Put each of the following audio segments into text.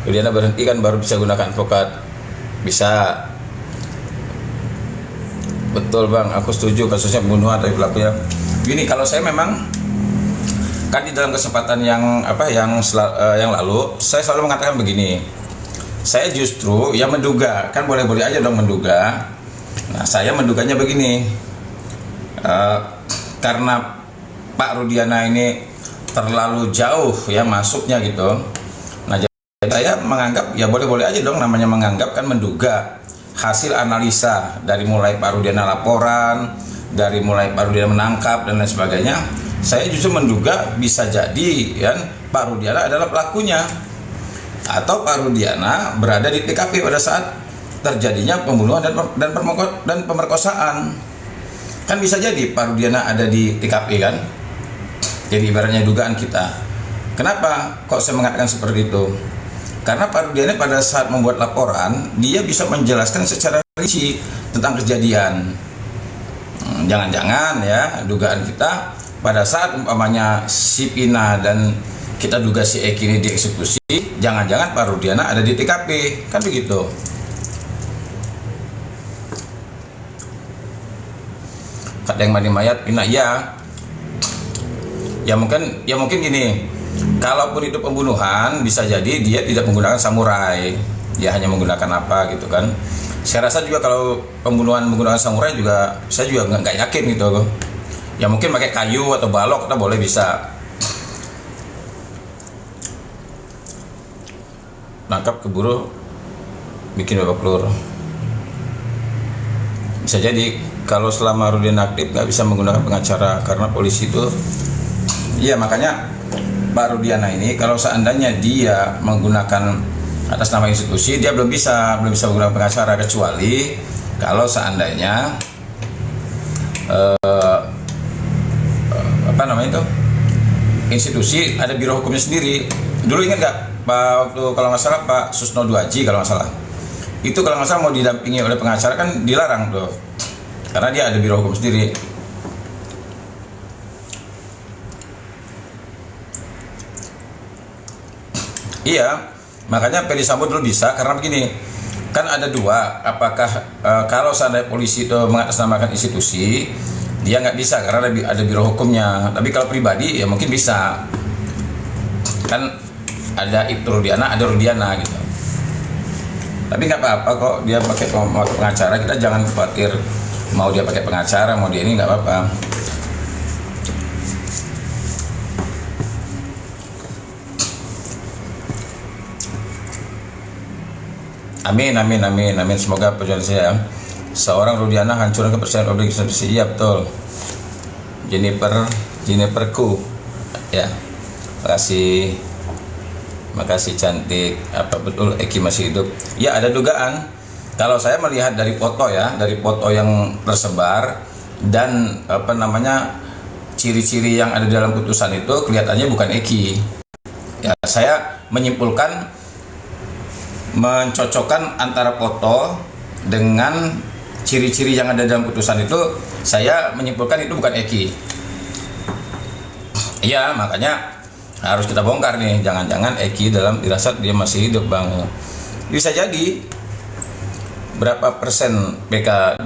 Rudiana berhenti kan baru bisa gunakan advokat. Bisa. Betul bang, aku setuju kasusnya pembunuhan dari pelakunya. Gini, kalau saya memang kan di dalam kesempatan yang lalu saya selalu mengatakan begini. Saya justru yang menduga, kan boleh-boleh aja dong menduga. Nah, saya menduganya begini. Karena Pak Rudiana ini terlalu jauh ya masuknya gitu. Nah, jadi saya menganggap ya boleh-boleh aja dong, namanya menganggap kan menduga. Hasil analisa dari mulai Pak Rudiana laporan, dari mulai Pak Rudiana menangkap dan lain sebagainya, saya justru menduga bisa jadi kan Pak Rudiana adalah pelakunya, atau Pak Rudiana berada di TKP pada saat terjadinya pembunuhan dan pemerkosaan. Kan bisa jadi Pak Rudiana ada di TKP kan. Jadi ibaratnya dugaan kita. Kenapa kok saya mengatakan seperti itu? Karena Pak Rudiana pada saat membuat laporan, dia bisa menjelaskan secara rinci tentang kejadian. Jangan-jangan ya dugaan kita pada saat umpamanya si Pina dan kita duga si Eki ini dieksekusi, jangan-jangan Pak Rudiana ada di TKP, kan begitu. Kata yang mandi mayat Pina ya mungkin gini. Kalaupun itu pembunuhan, bisa jadi dia tidak menggunakan samurai, dia hanya menggunakan apa gitu kan. Saya rasa juga kalau pembunuhan menggunakan samurai juga, saya juga nggak yakin gitu. Ya mungkin pakai kayu atau balok kita boleh bisa. Nangkap, keburu, bikin babak belur. Bisa jadi kalau selama Rudiana aktif nggak bisa menggunakan pengacara karena polisi itu. Iya, makanya Pak Rudiana ini kalau seandainya dia menggunakan atas nama institusi, dia belum bisa menggunakan pengacara, kecuali kalau seandainya institusi ada biro hukumnya sendiri. Dulu ingat nggak Pak, waktu kalau nggak salah Pak Susno Duaji kalau nggak salah, itu kalau nggak salah mau didampingi oleh pengacara kan dilarang tuh, karena dia ada biro hukum sendiri. Iya, makanya Ferdy Sambo dulu bisa karena begini, kan ada dua, apakah kalau seandainya polisi itu mengatasnamakan institusi, dia nggak bisa karena ada biro hukumnya. Tapi kalau pribadi ya mungkin bisa, kan ada Ibtu Rudiana, ada Rudiana gitu. Tapi nggak apa-apa kok dia pakai pengacara, kita jangan khawatir mau dia pakai pengacara, mau dia ini nggak apa-apa. Amin. Semoga perjuangan saya. Seorang Rudiana hancurkan kepercayaan publik institusi. Iya betul. Jenniferku. Ya. Makasih cantik. Apa betul Eki masih hidup? Ya, ada dugaan. Kalau saya melihat dari foto ya, dari foto yang tersebar dan ciri-ciri yang ada dalam putusan itu kelihatannya bukan Eki. Ya, saya mencocokkan antara foto dengan ciri-ciri yang ada dalam putusan itu, saya menyimpulkan itu bukan Eki. Iya, makanya harus kita bongkar nih, jangan-jangan Eki dalam dirasat dia masih hidup bang. Bisa jadi berapa persen PK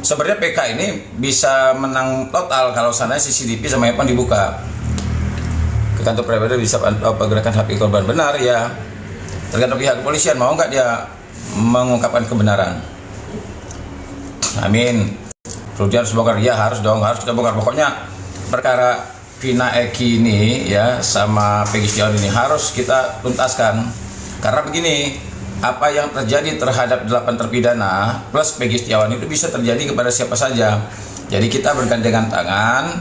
sebenarnya PK ini bisa menang total kalau sana CCTV sama handphone dibuka. Ke kantor pribadi bisa pantau pergerakan HP korban, benar ya. Tergantung pihak kepolisian mau nggak dia mengungkapkan kebenaran. Amin. Rudiana harus bongkar, ya harus dong, harus kita bongkar. Pokoknya perkara Vina Eki ini ya sama Peggy Setiawan ini harus kita tuntaskan. Karena begini, apa yang terjadi terhadap 8 terpidana plus Peggy Setiawan itu bisa terjadi kepada siapa saja. Jadi kita bergandengan tangan,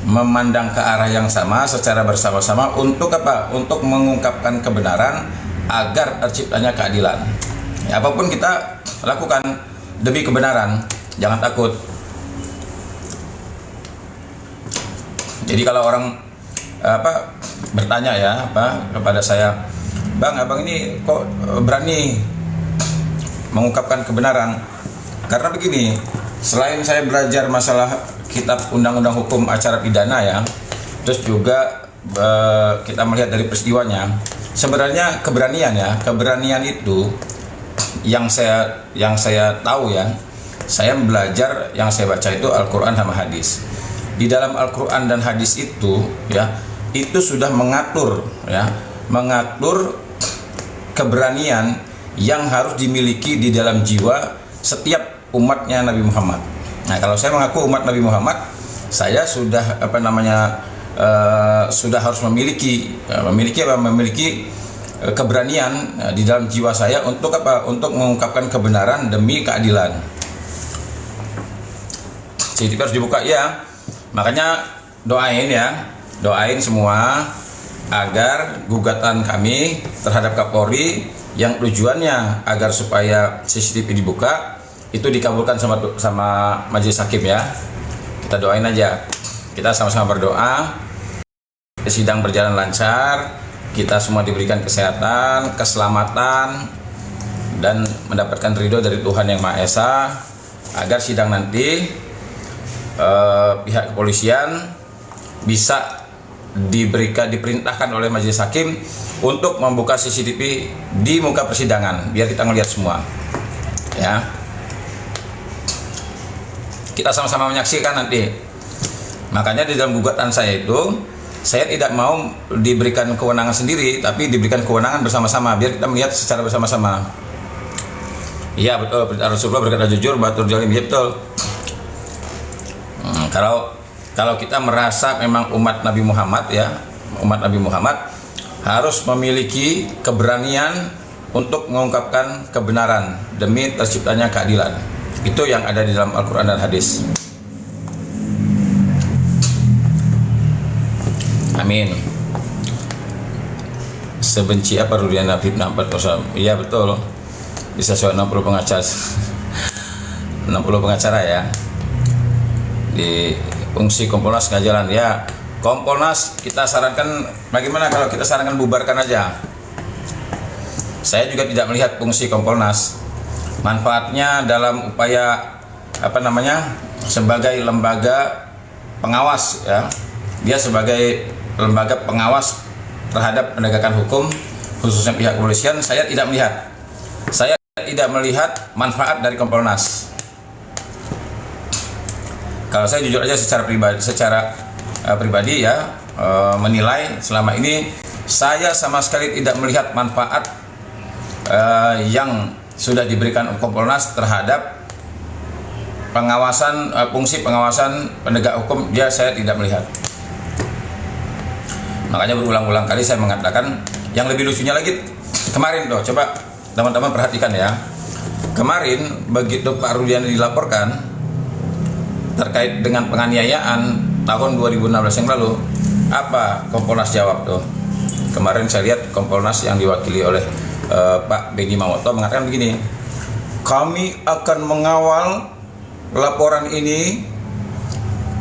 memandang ke arah yang sama secara bersama-sama untuk apa? Untuk mengungkapkan kebenaran agar terciptanya keadilan. Ya, apapun kita lakukan demi kebenaran, jangan takut. Jadi kalau orang bertanya ya kepada saya, bang, abang ini kok berani mengungkapkan kebenaran? Karena begini, selain saya belajar masalah kitab undang-undang hukum acara pidana ya, terus juga kita melihat dari peristiwanya, sebenarnya keberanian ya, keberanian itu yang saya tahu ya, saya belajar, yang saya baca itu Al-Quran sama hadis. Di dalam Al-Quran dan hadis itu ya, itu sudah mengatur ya, mengatur keberanian yang harus dimiliki di dalam jiwa setiap umatnya Nabi Muhammad. Nah, kalau saya mengaku umat Nabi Muhammad, saya sudah sudah harus memiliki keberanian di dalam jiwa saya untuk apa? Untuk mengungkapkan kebenaran demi keadilan. Jadi harus dibuka ya. Makanya doain semua agar gugatan kami terhadap Kapolri yang tujuannya agar supaya CCTV dibuka itu dikabulkan sama Majelis Hakim ya. Kita doain aja. Kita sama-sama berdoa sidang berjalan lancar, kita semua diberikan kesehatan, keselamatan, dan mendapatkan ridho dari Tuhan Yang Maha Esa, agar sidang nanti pihak kepolisian bisa diperintahkan oleh Majelis Hakim untuk membuka CCTV di muka persidangan biar kita ngelihat semua ya. Kita sama-sama menyaksikan nanti. Makanya di dalam gugatan saya itu, saya tidak mau diberikan kewenangan sendiri, tapi diberikan kewenangan bersama-sama biar kita melihat secara bersama-sama. Iya betul, Rasulullah berkata jujur, batur jalim, betul. Kalau kita merasa memang umat Nabi Muhammad ya, umat Nabi Muhammad harus memiliki keberanian untuk mengungkapkan kebenaran demi terciptanya keadilan. Itu yang ada di dalam Al-Quran dan hadis. Amin. Sebenci apa Rudiana fitnah 4 Iya betul. Bisa 60 pengacara 60 pengacara ya. Di fungsi Kompolnas nggak jalan ya. Kompolnas kita sarankan, bagaimana kalau kita sarankan bubarkan aja. Saya juga tidak melihat fungsi Kompolnas, manfaatnya dalam upaya sebagai lembaga pengawas ya. Dia sebagai lembaga pengawas terhadap penegakan hukum khususnya pihak kepolisian, saya tidak melihat manfaat dari Kompolnas. Kalau saya jujur aja secara pribadi ya, menilai selama ini saya sama sekali tidak melihat manfaat yang sudah diberikan Kompolnas terhadap pengawasan, fungsi pengawasan penegak hukum. Saya tidak melihat. Makanya berulang-ulang kali saya mengatakan, yang lebih lucunya lagi kemarin tuh, coba teman-teman perhatikan ya. Kemarin begitu Pak Rudiana dilaporkan terkait dengan penganiayaan tahun 2016 yang lalu, apa Kompolnas jawab tuh? Kemarin saya lihat Kompolnas yang diwakili oleh Pak Beni Mamoto mengatakan begini, kami akan mengawal laporan ini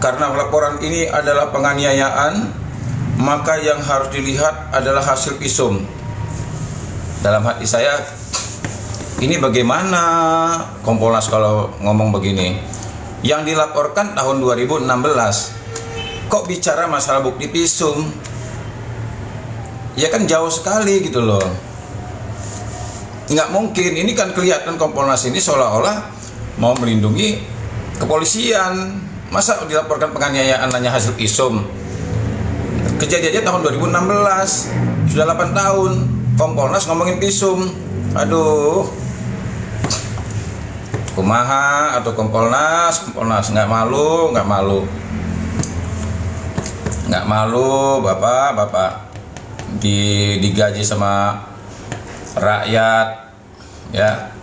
karena laporan ini adalah penganiayaan, maka yang harus dilihat adalah hasil visum. Dalam hati saya, ini bagaimana Kompolnas kalau ngomong begini? Yang dilaporkan tahun 2016, kok bicara masalah bukti visum? Ya kan jauh sekali gitu loh. Nggak mungkin, ini kan kelihatan Kompolnas ini seolah-olah mau melindungi kepolisian. Masa dilaporkan penganiayaan hanya hasil visum? Kejadiannya tahun 2016, sudah 8 tahun Kompolnas ngomongin visum. Aduh, kumaha atau Kompolnas nggak malu bapak digaji sama rakyat ya.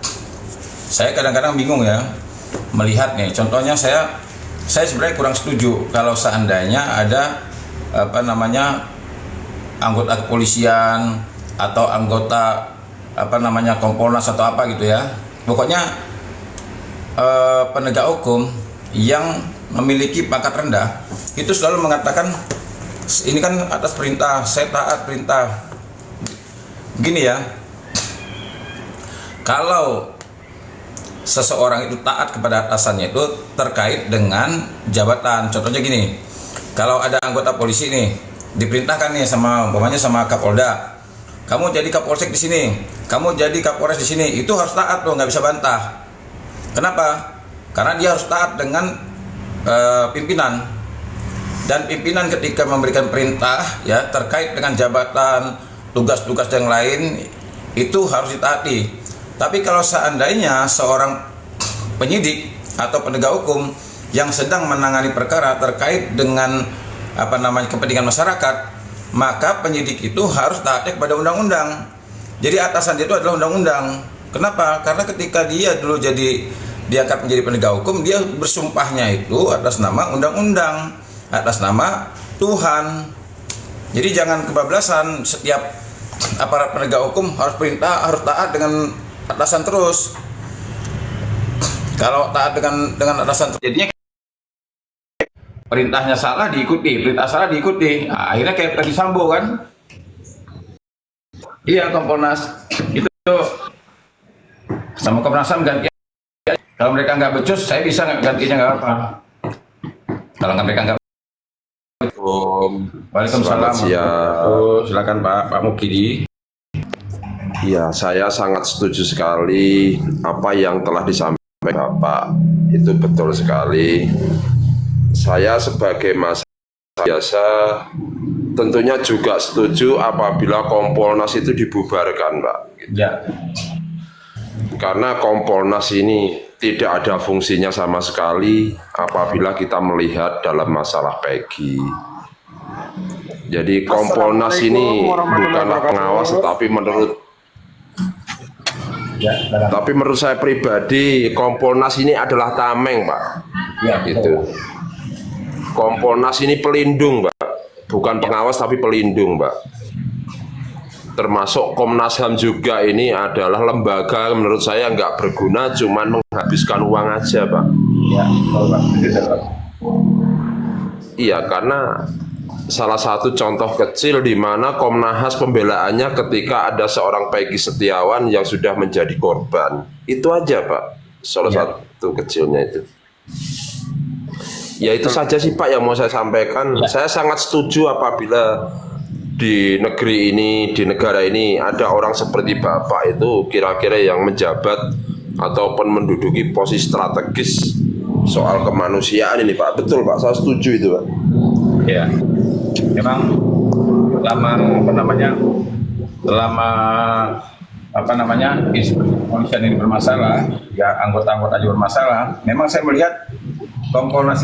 Saya kadang-kadang bingung ya melihat nih, contohnya saya sebenarnya kurang setuju kalau seandainya ada anggota kepolisian atau anggota Kompolnas atau apa gitu ya, pokoknya penegak hukum yang memiliki pangkat rendah itu selalu mengatakan, ini kan atas perintah, saya taat perintah. Gini ya, kalau seseorang itu taat kepada atasannya itu terkait dengan jabatan. Contohnya gini, kalau ada anggota polisi nih diperintahkan nih sama Kapolda kamu jadi Kapolsek di sini, kamu jadi Kapolres di sini, itu harus taat loh, nggak bisa bantah. Kenapa? Karena dia harus taat dengan pimpinan. Dan pimpinan ketika memberikan perintah ya terkait dengan jabatan, tugas-tugas yang lain itu harus ditaati. Tapi kalau seandainya seorang penyidik atau penegak hukum yang sedang menangani perkara terkait dengan kepentingan masyarakat, maka penyidik itu harus taat kepada undang-undang. Jadi atasan dia itu adalah undang-undang. Kenapa? Karena ketika dia dulu diangkat menjadi penegak hukum, dia bersumpahnya itu atas nama undang-undang, atas nama Tuhan. Jadi jangan kebablasan, setiap aparat penegak hukum harus perintah, harus taat dengan atasan terus. Kalau taat dengan atasan terus, jadinya perintahnya salah diikuti, perintah salah diikuti. Nah, akhirnya kayak Ferdi Sambo kan? Iya, Kompolnas itu sama Komnas HAM ganti. Kalau mereka nggak becus, saya bisa gantinya, nggak apa. Kalau mereka nggak. Waalaikumsalam. Silakan Pak Mukidi. Ya, saya sangat setuju sekali apa yang telah disampaikan Bapak. Itu betul sekali. Saya sebagai masyarakat biasa tentunya juga setuju apabila Kompolnas itu dibubarkan, Pak. Ya. Karena Kompolnas ini tidak ada fungsinya sama sekali apabila kita melihat dalam masalah Peggy. Jadi Kompolnas ini bukanlah pengawas, tapi menurut saya pribadi Kompolnas ini adalah tameng, Pak. Ya, gitu. Kompolnas ini pelindung, Pak. Bukan pengawas tapi pelindung, Pak. Termasuk Komnas HAM juga ini adalah lembaga menurut saya nggak berguna, cuman menghabiskan uang aja, Pak. Iya, karena salah satu contoh kecil di mana Komnas pembelaannya ketika ada seorang Peggy Setiawan yang sudah menjadi korban. Itu aja, Pak. Salah satu kecilnya itu. Ya itu saja sih Pak yang mau saya sampaikan. Saya sangat setuju apabila di negeri ini, di negara ini ada orang seperti Bapak itu kira-kira yang menjabat ataupun menduduki posisi strategis soal kemanusiaan ini, Pak. Betul, Pak, saya setuju itu, Pak. Ya, memang selama institusi kepolisian ini bermasalah, ya anggota-anggota juga bermasalah. Memang saya melihat Kompolnas ini